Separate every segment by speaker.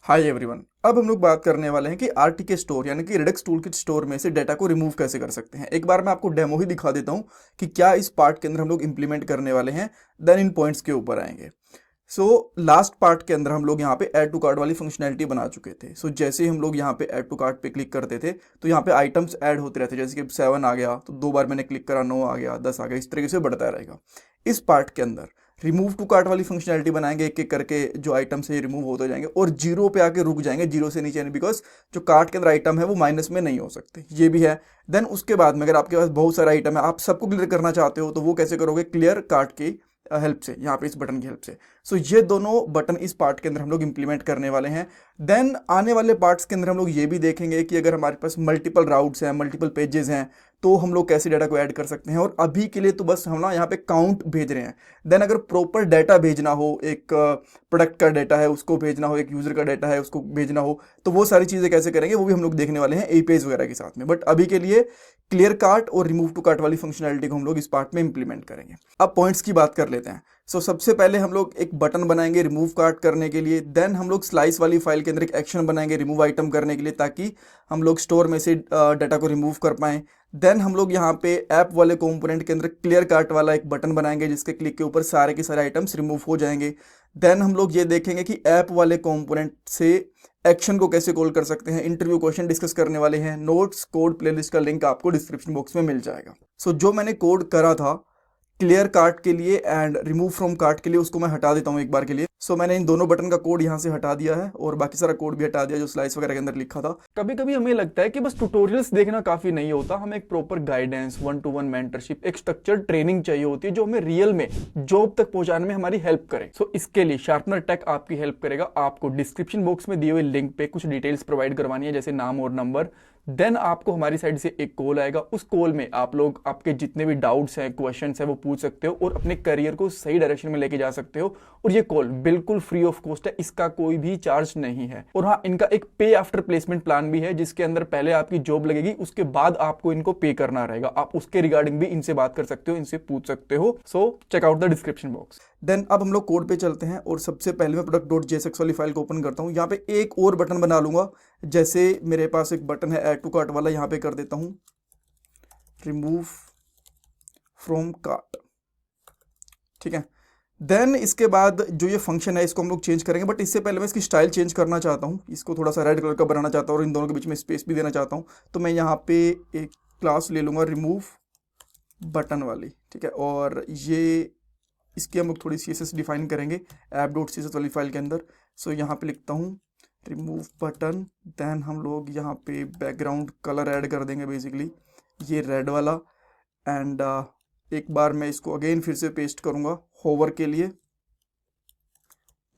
Speaker 1: Hi everyone. अब हम लोग बात करने वाले हैं कि आरटीके स्टोर यानी कि रेडिक्स टूलकिट स्टोर में से डाटा को रिमूव कैसे कर सकते हैं। एक बार मैं आपको डेमो ही दिखा देता हूं कि क्या इस पार्ट के अंदर हम लोग इंप्लीमेंट करने वाले हैं, देन इन पॉइंट्स के ऊपर आएंगे। सो लास्ट पार्ट के अंदर हम लोग यहाँ पे ऐड टू कार्ट वाली फंक्शनैलिटी बना चुके थे। सो जैसे ही हम लोग यहाँ पे ऐड टू कार्ट पे क्लिक करते थे तो यहाँ पे आइटम्स ऐड होते रहते, जैसे कि 7 आ गया तो 2 बार मैंने क्लिक करा, 9 आ गया, 10 आ गया, इस तरीके से बढ़ता रहेगा। इस पार्ट के अंदर रिमूव टू कार्ट वाली फंक्शनैलिटी बनाएंगे, एक एक करके जो आइटम से रिमूव होते जाएंगे और जीरो पे आके रुक जाएंगे, जीरो से नीचे नहीं, बिकॉज जो कार्ट के अंदर आइटम है वो माइनस में नहीं हो सकते, ये भी है। देन उसके बाद में अगर आपके पास बहुत सारे आइटम है, आप सबको क्लियर करना चाहते हो तो वो कैसे करोगे? क्लियर कार्ट की हेल्प से, यहाँ पे इस बटन की हेल्प से। सो ये दोनों बटन इस पार्ट के अंदर हम लोग इंप्लीमेंट करने वाले हैं। देन आने वाले पार्ट्स के अंदर हम लोग ये भी देखेंगे कि अगर हमारे पास मल्टीपल राउट्स हैं, मल्टीपल पेजेस हैं, तो हम लोग कैसे डाटा को ऐड कर सकते हैं। और अभी के लिए तो बस हम ना यहाँ पे काउंट भेज रहे हैं। देन अगर प्रॉपर डाटा भेजना हो, एक प्रोडक्ट का डाटा है उसको भेजना हो, एक यूजर का डाटा है उसको भेजना हो, तो वो सारी चीज़ें कैसे करेंगे वो भी हम लोग देखने वाले हैं एपीआईज वगैरह के साथ में। बट अभी के लिए क्लियर कार्ट और रिमूव टू कार्ट वाली फंक्शनैलिटी को हम लोग इस पार्ट में इंप्लीमेंट करेंगे। अब पॉइंट्स की बात कर लेते हैं। सबसे पहले हम लोग एक बटन बनाएंगे रिमूव कार्ट करने के लिए। देन हम लोग स्लाइस वाली फाइल के अंदर एक एक्शन बनाएंगे रिमूव आइटम करने के लिए, ताकि हम लोग स्टोर में से डाटा को रिमूव कर पाएं। देन हम लोग यहाँ पे ऐप वाले कंपोनेंट के अंदर क्लियर कार्ट वाला एक बटन बनाएंगे, जिसके क्लिक के ऊपर सारे के सारे आइटम्स रिमूव हो जाएंगे। देन हम लोग ये देखेंगे कि ऐप वाले कंपोनेंट से एक्शन को कैसे कॉल कर सकते हैं। इंटरव्यू क्वेश्चन डिस्कस करने वाले हैं। नोट्स कोड प्लेलिस्ट का लिंक आपको डिस्क्रिप्शन बॉक्स में मिल जाएगा। जो मैंने कोड करा था क्लियर कार्ट के लिए एंड रिमूव फ्रॉम कार्ट के लिए, उसको मैं हटा देता हूं एक बार के लिए। मैंने इन दोनों बटन का कोड यहां से हटा दिया है और बाकी सारा कोड भी हटा दिया जो स्लाइस वगैरह के अंदर लिखा था। कभी कभी हमें लगता है कि बस ट्यूटोरियल्स देखना काफी नहीं होता, हमें एक प्रॉपर गाइडेंस, 1-to-1 मेंटरशिप, एक स्ट्रक्चर्ड ट्रेनिंग चाहिए होती है जो हमें रियल में जॉब तक पहुंचाने में हमारी हेल्प करे। इसके लिए शार्पनर टेक आपकी हेल्प करेगा। आपको डिस्क्रिप्शन बॉक्स में दिए हुए लिंक पे कुछ डिटेल्स प्रोवाइड करवानी है, जैसे नाम और नंबर। देन आपको हमारी साइड से एक कॉल आएगा। उस कॉल में आप लोग आपके जितने भी डाउट्स हैं, क्वेश्चंस हैं, वो पूछ सकते हो और अपने करियर को सही डायरेक्शन में लेके जा सकते हो। और ये कॉल बिल्कुल फ्री ऑफ कॉस्ट है, इसका कोई भी चार्ज नहीं है। और हाँ, इनका एक पे आफ्टर प्लेसमेंट प्लान भी है, जिसके अंदर पहले आपकी जॉब लगेगी, उसके बाद आपको इनको पे करना रहेगा। आप उसके रिगार्डिंग भी इनसे बात कर सकते हो, इनसे पूछ सकते हो। Check out the description box. Then अब हम लोग कोड पे चलते हैं और सबसे पहले मैं प्रोडक्ट.jsx वाली फाइल को ओपन करता हूँ। यहाँ पे एक और बटन बना लूंगा, जैसे मेरे पास एक बटन है ऐड टू कार्ट वाला, यहाँ पे कर देता हूँ रिमूव फ्रॉम कार्ट। ठीक है। देन इसके बाद जो ये फंक्शन है इसको हम लोग चेंज करेंगे, बट इससे पहले मैं इसकी स्टाइल चेंज करना चाहता हूँ। इसको थोड़ा सा रेड कलर का बनाना चाहता हूँ और इन दोनों के बीच में स्पेस भी देना चाहता हूँ। तो मैं यहाँ पे एक क्लास ले लूँगा रिमूव बटन वाली। ठीक है। और ये इसकी हम लोग थोड़ी CSS डिफाइन करेंगे app.css वाली फाइल के अंदर। यहाँ पे लिखता हूँ रिमूव बटन। देन हम लोग यहाँ पे बैकग्राउंड कलर ऐड कर देंगे, बेसिकली ये रेड वाला। एंड एक बार मैं इसको अगेन फिर से पेस्ट करूँगा होवर के लिए,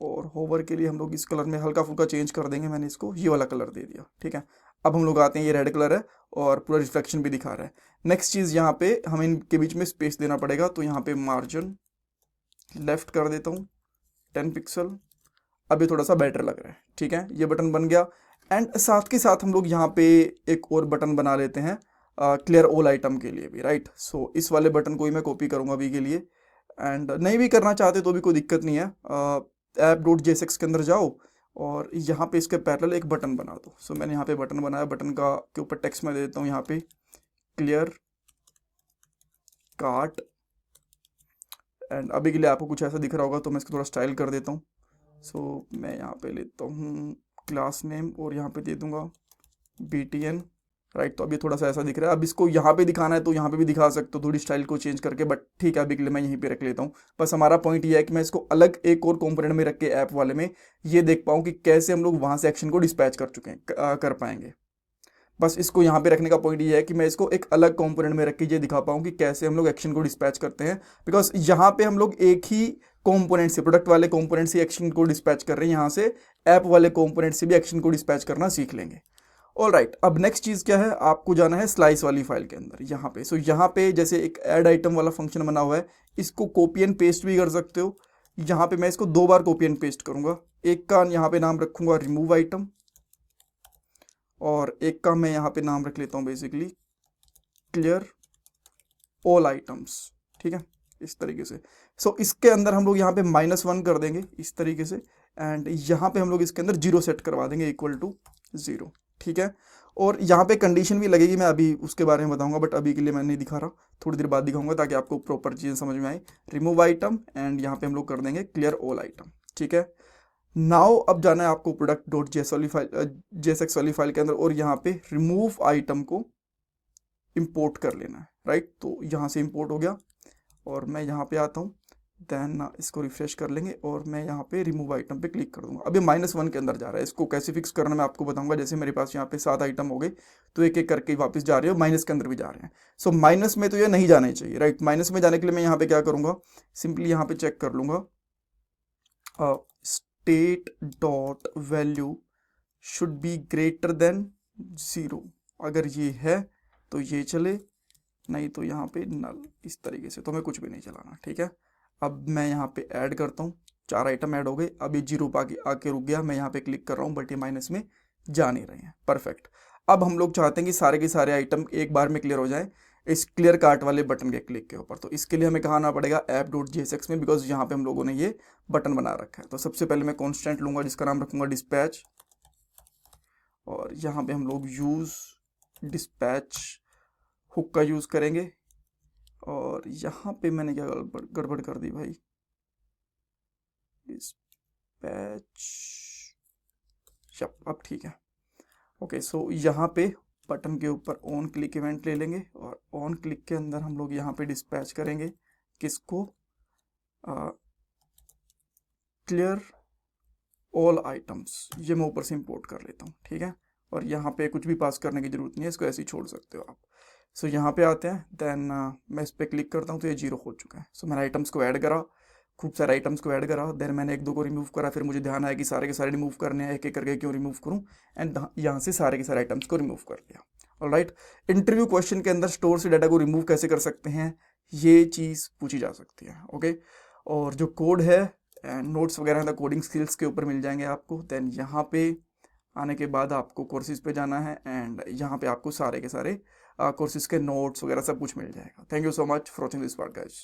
Speaker 1: और होवर के लिए हम लोग इस कलर में हल्का फुल्का चेंज कर देंगे। मैंने इसको ये वाला कलर दे दिया। ठीक है। अब हम लोग आते हैं, ये रेड कलर है और पूरा रिफ्लेक्शन भी दिखा रहा है। नेक्स्ट चीज़, यहाँ पे हमें इनके बीच में स्पेस देना पड़ेगा, तो यहाँ पे मार्जिन लेफ्ट कर देता हूँ 10 पिक्सल। अब ये थोड़ा सा बेटर लग रहा है। ठीक है, ये बटन बन गया। एंड साथ के साथ हम लोग यहाँ पे एक और बटन बना लेते हैं क्लियर ऑल आइटम के लिए भी, राइट। इस वाले बटन को ही मैं कॉपी करूँगा अभी के लिए। एंड नहीं भी करना चाहते तो भी कोई दिक्कत नहीं है। app.jsx के अंदर जाओ और यहाँ पे इसके पैरेलल एक बटन बना दो। मैंने यहाँ पे बटन बनाया, बटन का के ऊपर टेक्स्ट में दे देता हूँ यहाँ पे क्लियर कार्ट। एंड अभी के लिए आपको कुछ ऐसा दिख रहा होगा, तो मैं इसको थोड़ा स्टाइल कर देता हूँ। मैं यहाँ पे लेता हूँ क्लास नेम और यहाँ पे दे दूंगा BTN, राइट। तो अभी थोड़ा सा ऐसा दिख रहा है। अब इसको यहाँ पे दिखाना है तो यहाँ पे भी दिखा सकते हो, थोड़ी स्टाइल को चेंज करके, बट ठीक है, अभी के लिए मैं यहीं पे रख लेता हूँ। बस हमारा पॉइंट ये है कि मैं इसको अलग एक और कंपोनेंट में रख के ऐप वाले में ये देख पाऊँ कि कैसे हम लोग वहाँ से एक्शन को डिस्पैच कर चुके हैं, कर पाएंगे। बस इसको यहाँ पे रखने का पॉइंट ये है कि मैं इसको एक अलग कंपोनेंट में रख के ये दिखा पाऊँ कि कैसे हम लोग एक्शन को डिस्पैच करते हैं। बिकॉज यहाँ पे हम लोग एक ही कंपोनेंट से, प्रोडक्ट वाले कंपोनेंट से एक्शन को डिस्पैच कर रहे हैं, यहाँ से ऐप वाले कंपोनेंट से भी एक्शन को डिस्पैच करना सीख लेंगे। ऑल राइट, अब नेक्स्ट चीज़ क्या है, आपको जाना है स्लाइस वाली फाइल के अंदर। यहाँ पे यहाँ पे जैसे एक ऐड आइटम वाला फंक्शन बना हुआ है, इसको कॉपी एंड पेस्ट भी कर सकते हो। यहाँ पे मैं इसको 2 बार कॉपी एंड पेस्ट करूँगा। एक का यहाँ पे नाम रखूँगा रिमूव आइटम, और एक का मैं यहाँ पे नाम रख लेता हूँ बेसिकली क्लियर ऑल आइटम्स। ठीक है, इस तरीके से। इसके अंदर हम लोग यहाँ पे -1 कर देंगे इस तरीके से। एंड यहाँ पे हम लोग इसके अंदर 0 सेट करवा देंगे इक्वल टू 0, ठीक है। और यहाँ पे कंडीशन भी लगेगी, मैं अभी उसके बारे में बताऊंगा, बट अभी के लिए मैं नहीं दिखा रहा, थोड़ी देर बाद दिखाऊंगा ताकि आपको प्रॉपर चीज़ें समझ में आए। रिमूव आइटम एंड यहाँ पे हम लोग कर देंगे क्लियर ऑल आइटम, ठीक है। नाउ अब जाना है आपको प्रोडक्ट डॉट जेएस वाली फाइल, जेएसएक्स वाली फाइल के अंदर, और यहाँ पे रिमूव आइटम को इंपोर्ट कर लेना है, राइट। तो यहाँ से इंपोर्ट हो गया और मैं यहाँ पे आता हूँ, देन इसको रिफ्रेश कर लेंगे और मैं यहाँ पे रिमूव आइटम पे क्लिक कर दूंगा। अभी -1 के अंदर जा रहा है, इसको कैसे फिक्स करना मैं आपको बताऊंगा। जैसे मेरे पास यहाँ पे 7 आइटम हो गए तो एक एक करके वापस जा रहे हो, माइनस के अंदर भी जा रहे हैं। सो माइनस में तो ये नहीं जाना चाहिए, राइट। माइनस में जाने के लिए मैं यहाँ पे क्या करूँगा, सिंपली यहाँ पे चेक कर लूँगा, state dot value should be greater than 0। अगर ये है तो ये चले, नहीं तो यहाँ पे नल, इस तरीके से तो मैं कुछ भी नहीं चलाना, ठीक है। अब मैं यहाँ पे ऐड करता हूँ, 4 आइटम ऐड हो गए, अब ये 0 आके रुक गया। मैं यहाँ पे क्लिक कर रहा हूँ बट ये माइनस में जा नहीं रहे हैं, परफेक्ट। अब हम लोग चाहते हैं कि सारे के सारे आइटम एक बार में क्लियर हो जाए इस क्लियर कार्ट वाले बटन के क्लिक के ऊपर। तो इसके लिए हमें कहाँ आना पड़ेगा, ऐप डॉट जेएसएक्स में, बिकॉज यहाँ पे हम लोगों ने ये बटन बना रखा है। तो सबसे पहले मैं कॉन्स्टेंट लूंगा जिसका नाम रखूंगा डिस्पैच, और यहाँ पे हम लोग यूज डिस्पैच हुक का यूज करेंगे। और यहाँ पे मैंने क्या गड़बड़ कर दी भाई, डिस्पैच, अब ठीक है, ओके। सो यहाँ पे बटन के ऊपर ऑन क्लिक इवेंट ले लेंगे और ऑन क्लिक के अंदर हम लोग यहाँ पे डिस्पैच करेंगे किसको, क्लियर ऑल आइटम्स। ये मैं ऊपर से इंपोर्ट कर लेता हूँ, ठीक है। और यहाँ पे कुछ भी पास करने की जरूरत नहीं है, इसको ऐसे ही छोड़ सकते हो आप। सो यहाँ पे आते हैं, देन मैं इस पर क्लिक करता हूँ तो ये 0 हो चुका है। सो मैंने आइटम्स को ऐड करा, खूब सारे आइटम्स को ऐड करा, देन मैंने 1-2 को रिमूव करा, फिर मुझे ध्यान आया कि सारे के सारे रिमूव करने हैं, एक एक करके क्यों रिमूव करूँ, एंड यहाँ से सारे के सारे आइटम्स को रिमूव कर लिया। ऑलराइट, इंटरव्यू क्वेश्चन के अंदर स्टोर से डाटा को रिमूव कैसे कर सकते हैं, ये चीज़ पूछी जा सकती है, ओके। और जो कोड है एंड नोट्स वगैरह कोडिंग स्किल्स के ऊपर मिल जाएंगे आपको। देन यहाँ पे आने के बाद आपको कोर्सेज पे जाना है एंड यहाँ पे आपको सारे के सारे कोर्सेज के नोट्स वगैरह सब कुछ मिल जाएगा। Thank you so much for watching this part guys.